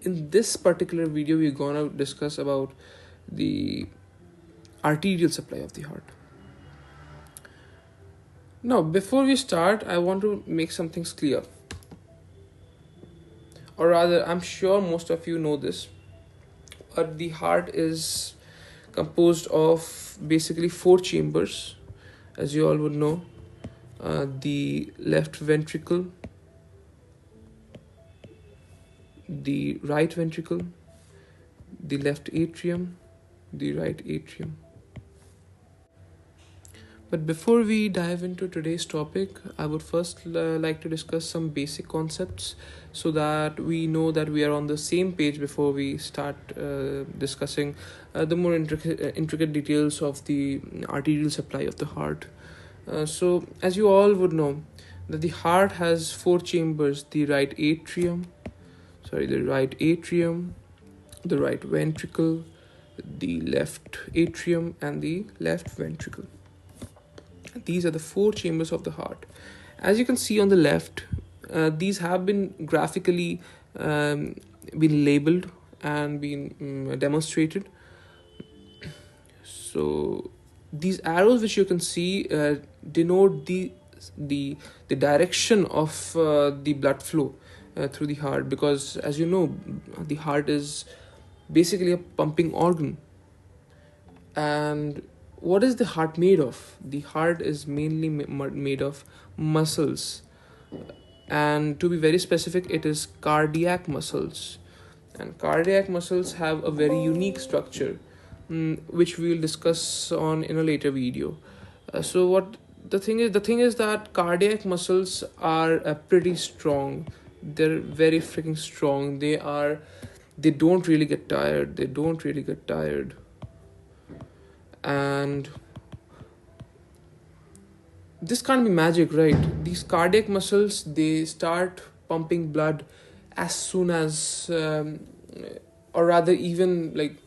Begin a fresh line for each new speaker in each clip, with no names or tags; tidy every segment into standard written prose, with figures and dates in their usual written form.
in this particular video, we're gonna discuss about the arterial supply of the heart. Now, before we start, I want to make some things clear. Or rather, I'm sure most of you know this, but the heart is composed of basically four chambers, as you all would know. The left ventricle, the right ventricle, the left atrium, the right atrium. But before we dive into today's topic, I would first like to discuss some basic concepts so that we know that we are on the same page before we start discussing the more intricate details of the arterial supply of the heart. So, as you all would know, that the heart has four chambers: the right atrium, the right ventricle, the left atrium, and the left ventricle. These are the four chambers of the heart. As you can see on the left, these have been graphically been labeled and been demonstrated. So these arrows which you can see denote the direction of the blood flow through the heart, because as you know, the heart is basically a pumping organ. And what is the heart made of? The heart is mainly made of muscles, and to be very specific, it is cardiac muscles. And cardiac muscles have a very unique structure, which we will discuss on in a later video. So what the thing is that cardiac muscles are pretty strong. They're very freaking strong. They don't really get tired. And this can't be magic, right? These cardiac muscles, they start pumping blood as soon as or rather even like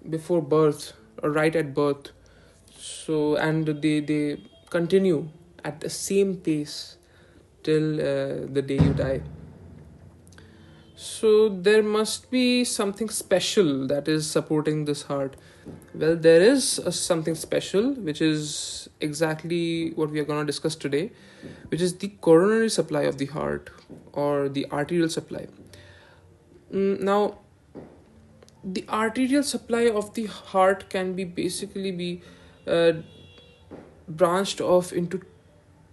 before birth or right at birth. So, and they continue at the same pace till the day you die. So there must be something special that is supporting this heart. Well, there is something special, which is exactly what we are going to discuss today, which is the coronary supply of the heart, or the arterial supply. Now, the arterial supply of the heart can be basically be branched off into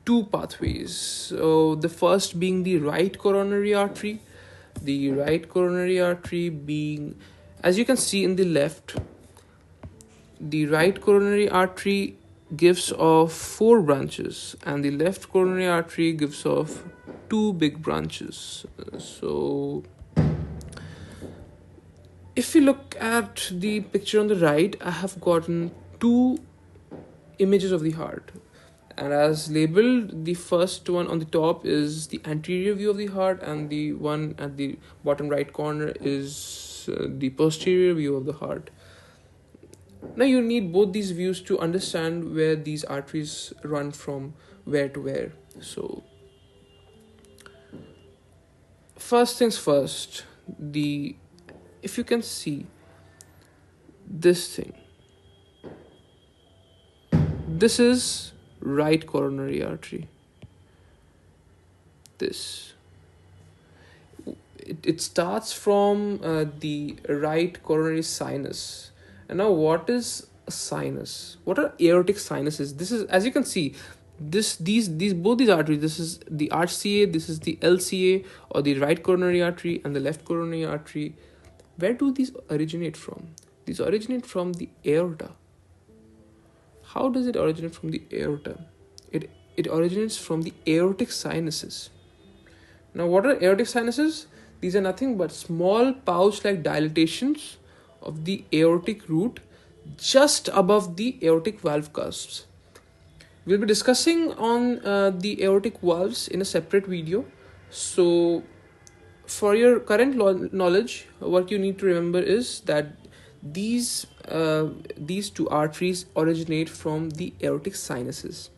two pathways. So the first being the right coronary artery. The right coronary artery being, as you can see in the left, the right coronary artery gives off four branches, and the left coronary artery gives off two big branches. So if we look at the picture on the right, I have gotten two images of the heart. And as labeled, the first one on the top is the anterior view of the heart, and the one at the bottom right corner is the posterior view of the heart. Now you need both these views to understand where these arteries run from where to where. So first things first, if you can see this thing, this is right coronary artery. It starts from the right coronary sinus. And now, what is a sinus? What are aortic sinuses? This is, as you can see, these both these arteries. This is the RCA. This is the LCA, or the right coronary artery, and the left coronary artery. Where do these originate from? These originate from the aorta. How does it originate from the aorta? It originates from the aortic sinuses. Now, what are aortic sinuses? These are nothing but small pouch-like dilatations of the aortic root just above the aortic valve cusps. We'll be discussing on the aortic valves in a separate video. So, for your current knowledge, what you need to remember is that these two arteries originate from the aortic sinuses.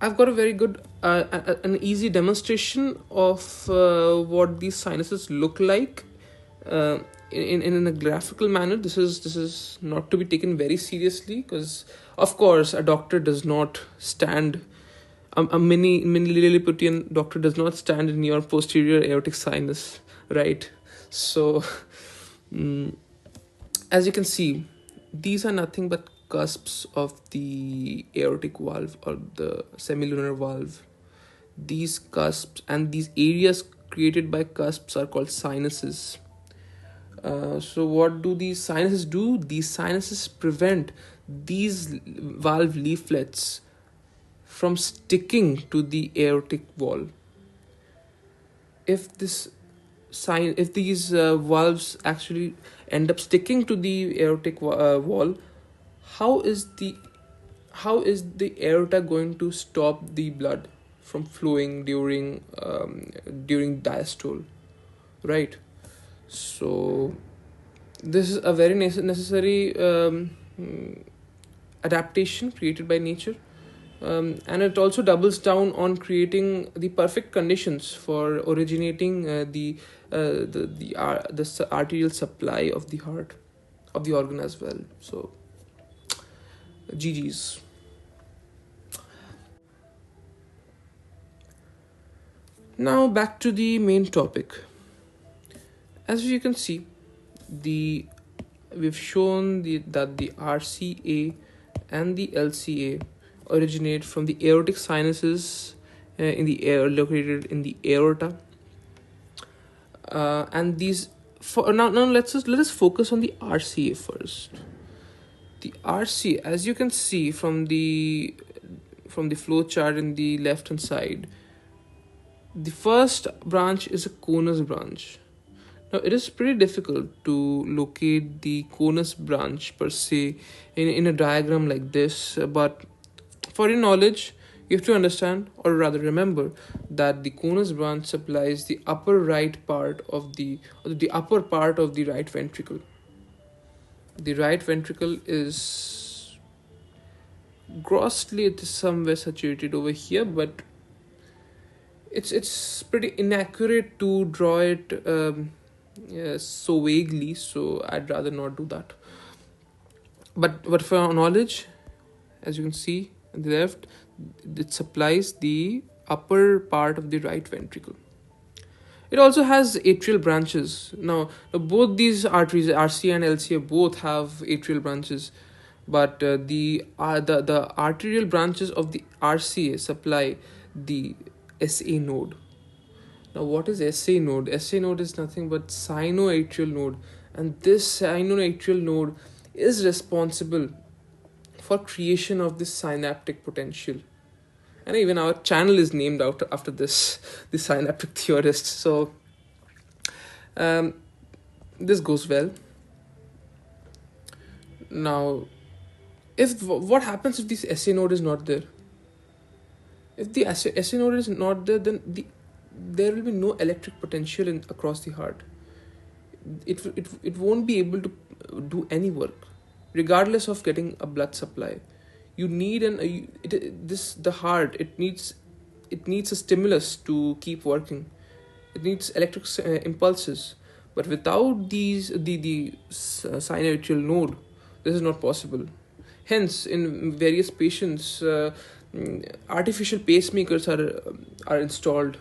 I've got a very good, an easy demonstration of what these sinuses look like uh, in a graphical manner. This is not to be taken very seriously, because of course a doctor does not stand, a mini Lilliputian doctor does not stand in your posterior aortic sinus, right? So mm, as you can see, these are nothing but cusps of the aortic valve or the semilunar valve. These cusps and these areas created by cusps are called sinuses. So what do these sinuses do? These sinuses prevent these valve leaflets from sticking to the aortic wall. If this if these valves actually end up sticking to the aortic wall, how is the aorta going to stop the blood from flowing during diastole, right? So this is a very necessary adaptation created by nature, and it also doubles down on creating the perfect conditions for originating the arterial supply of the heart, of the organ as well. So GG's. Now back to the main topic. As you can see, the we've shown that the RCA and the LCA originate from the aortic sinuses in the air located in the aorta, and these for now let us focus on the RCA first. The RCA, as you can see from the flow chart in the left hand side, the first branch is a conus branch. Now, it is pretty difficult to locate the conus branch per se in a diagram like this, but for your knowledge, you have to understand, or rather remember, that the conus branch supplies the upper right part of the upper part of the right ventricle. The right ventricle is grossly, it is somewhere saturated over here, but it's pretty inaccurate to draw it so vaguely, so I'd rather not do that. But for our knowledge, as you can see on the left, it supplies the upper part of the right ventricle. It also has atrial branches. Now both these arteries, RCA and LCA, both have atrial branches, but the arterial branches of the RCA supply the SA node. Now, what is SA node? SA node is nothing but sinoatrial node, and this sinoatrial node is responsible for creation of this synaptic potential. And even our channel is named after this, the synaptic theorist. So this goes well. Now, what happens if this SA node is not there? If the SA node is not there, then there will be no electric potential across the heart. It won't be able to do any work, regardless of getting a blood supply. You need the heart. It needs a stimulus to keep working. It needs electric impulses. But without the sinoatrial node, this is not possible. Hence, in various patients, artificial pacemakers are installed,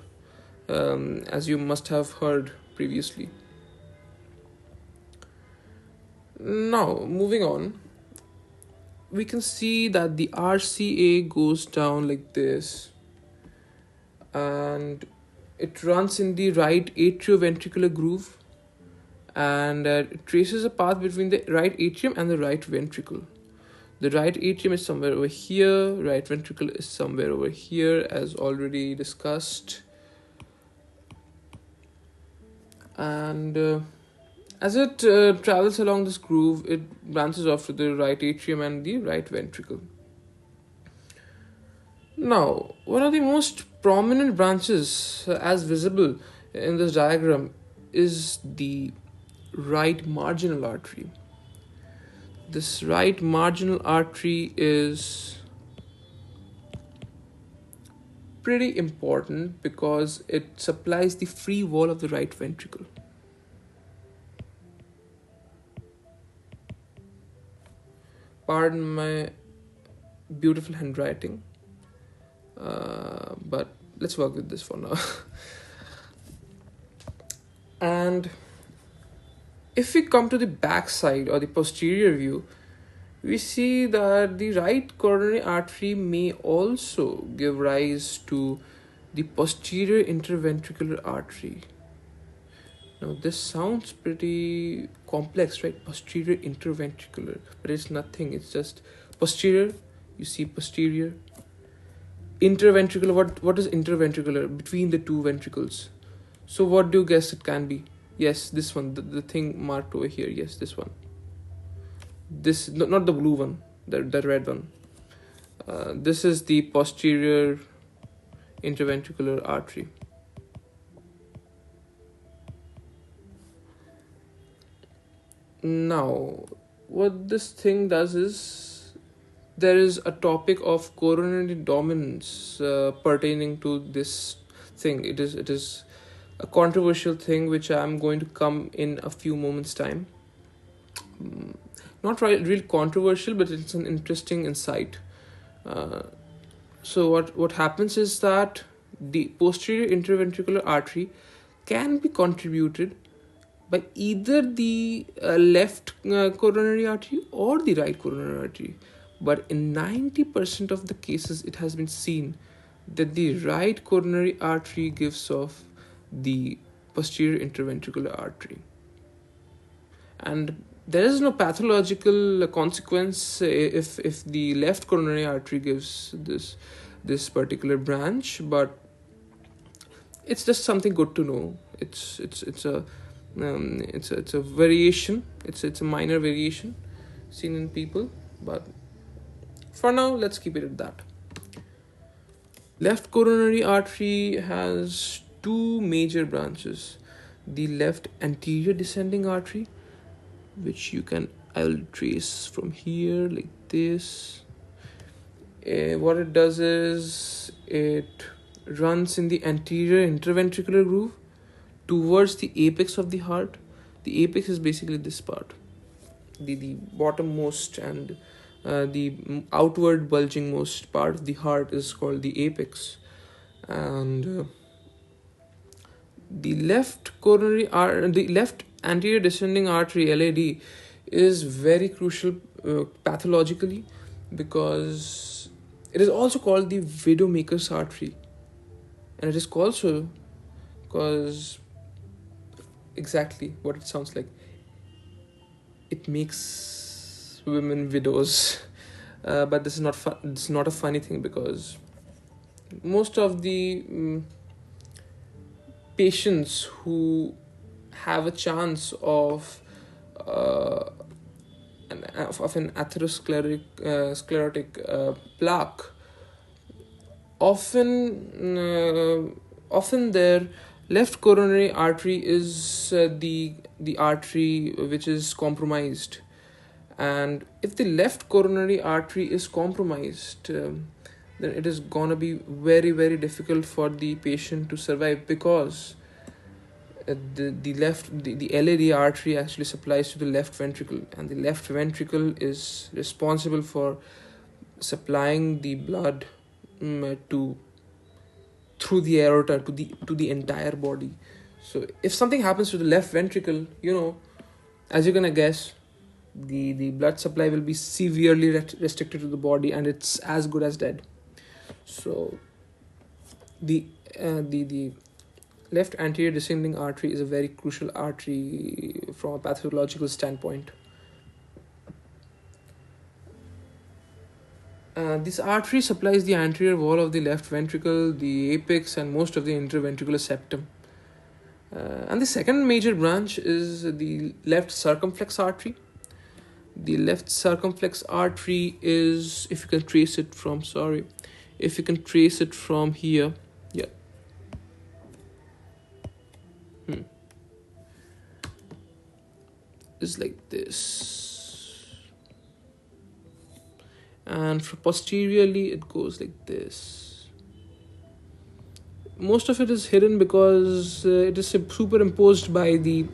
as you must have heard previously. Now, moving on, we can see that the RCA goes down like this, and it runs in the right atrioventricular groove, and it traces a path between the right atrium and the right ventricle. The right atrium is somewhere over here, right ventricle is somewhere over here, as already discussed. And as it travels along this groove, it branches off to the right atrium and the right ventricle. Now, one of the most prominent branches, as visible in this diagram, is the right marginal artery. This right marginal artery is pretty important because it supplies the free wall of the right ventricle. Pardon my beautiful handwriting, but let's work with this for now. And if we come to the back side or the posterior view, we see that the right coronary artery may also give rise to the posterior interventricular artery. Now, this sounds pretty complex, right? Posterior interventricular, but it's nothing. It's just posterior. You see posterior. Interventricular. What is interventricular? Between the two ventricles. So, what do you guess it can be? Yes, this one. The thing marked over here. Yes, this one. This not the blue one. The red one. This is the posterior interventricular artery. Now, what this thing does is there is a topic of coronary dominance pertaining to this thing. It is a controversial thing which I'm going to come in a few moments time. Not real controversial, but it's an interesting insight. So what happens is that the posterior interventricular artery can be contributed by either the left coronary artery or the right coronary artery. But in 90% of the cases, it has been seen that the right coronary artery gives off the posterior interventricular artery. And there is no pathological consequence if the left coronary artery gives this particular branch, but it's just something good to know. It's a variation. It's a minor variation seen in people, but for now let's keep it at that. Left coronary artery has two major branches: the left anterior descending artery, which I'll trace from here like this. What it does is it runs in the anterior interventricular groove towards the apex of the heart. The apex is basically this part, the bottommost, and the outward bulging most part of the heart is called the apex. And the left anterior descending artery, LAD, is very crucial pathologically because it is also called the widowmaker's artery, and it is called so because exactly what it sounds like. It makes women widows, but this is not This is not a funny thing because most of the patients who have a chance of an atherosclerotic plaque often their left coronary artery is the artery which is compromised. And if the left coronary artery is compromised, then it is gonna be very, very difficult for the patient to survive because the LAD artery actually supplies to the left ventricle, and the left ventricle is responsible for supplying the blood through the aorta to the entire body. So if something happens to the left ventricle, as you're gonna guess, the blood supply will be severely restricted to the body, and it's as good as dead. So the left anterior descending artery is a very crucial artery from a pathological standpoint. This artery supplies the anterior wall of the left ventricle, the apex, and most of the interventricular septum. And the second major branch is the left circumflex artery. The left circumflex artery is, if you can trace it from here, yeah. Is like this, and posteriorly it goes like this. most of it is hidden because it is superimposed by the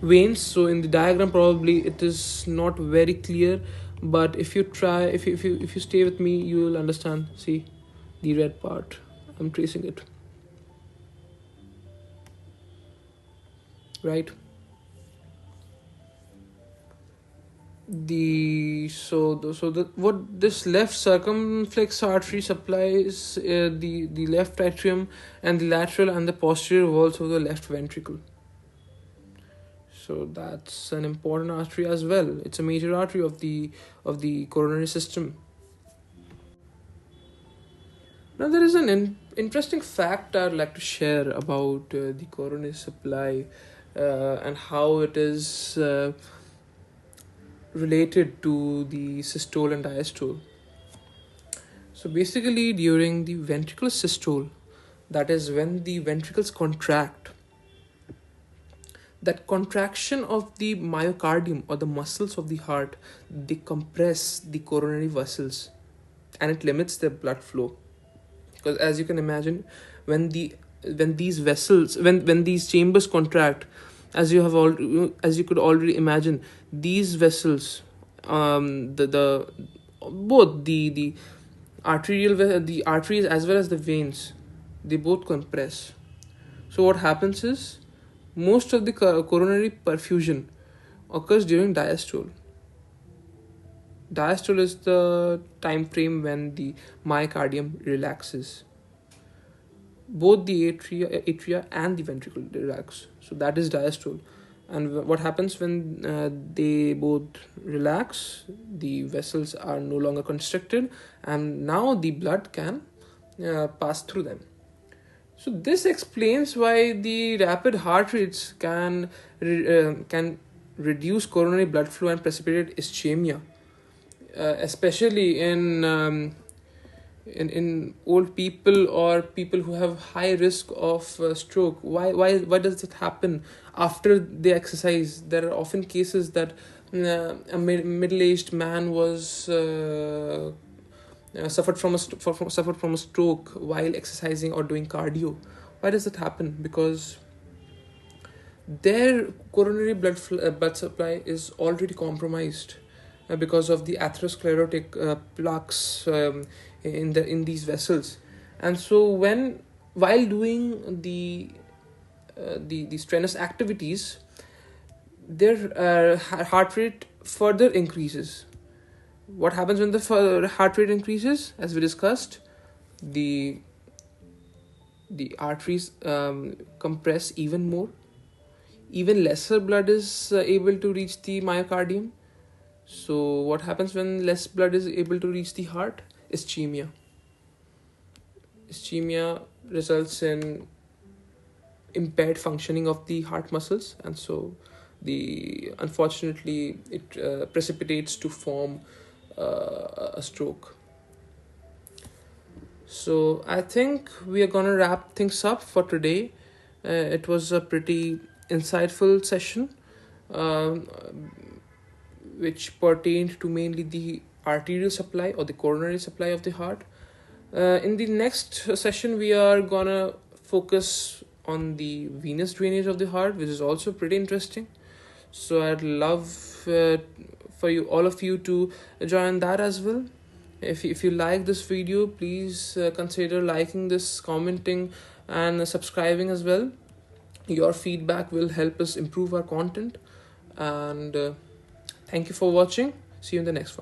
veins. So in the diagram probably it is not very clear, but if you try, if you stay with me, you will understand. See the red part, I'm tracing it, right? The what this left circumflex artery supplies the left atrium, and the lateral and the posterior walls of the left ventricle. So that's an important artery as well. It's a major artery of the coronary system. Now there is an interesting fact I'd like to share about the coronary supply and how it is related to the systole and diastole. So basically, during the ventricular systole, that is when the ventricles contract, that contraction of the myocardium or the muscles of the heart, they compress the coronary vessels, and it limits their blood flow. Because as you can imagine, when these vessels, when these chambers contract, as you could already imagine, these vessels, the both the the arteries as well as the veins, they both compress. So what happens is, most of the coronary perfusion occurs during diastole. Diastole is the time frame when the myocardium relaxes. Both the atria and the ventricle relax. So that is diastole. And what happens when they both relax? The vessels are no longer constricted, and now the blood can pass through them. So this explains why the rapid heart rates can reduce coronary blood flow and precipitate ischemia, especially in old people or people who have high risk of stroke. Why does it happen after they exercise? There are often cases that a middle-aged man was suffered from a stroke while exercising or doing cardio. Why does it happen? Because their coronary blood supply is already compromised because of the atherosclerotic plaques in these vessels. And so while doing the strenuous activities, their heart rate further increases. What happens when the heart rate increases? As we discussed, the arteries compress even more. Even lesser blood is able to reach the myocardium. So what happens when less blood is able to reach the heart? Ischemia. Ischemia results in impaired functioning of the heart muscles, and so unfortunately it precipitates to form a stroke. So I think we are gonna wrap things up for today. It was a pretty insightful session, which pertained to mainly the arterial supply or the coronary supply of the heart. In the next session, we are gonna focus on the venous drainage of the heart, which is also pretty interesting. So I'd love for all of you to join that as well. If you like this video, please consider liking this, commenting, and subscribing as well. Your feedback will help us improve our content. And thank you for watching. See you in the next one.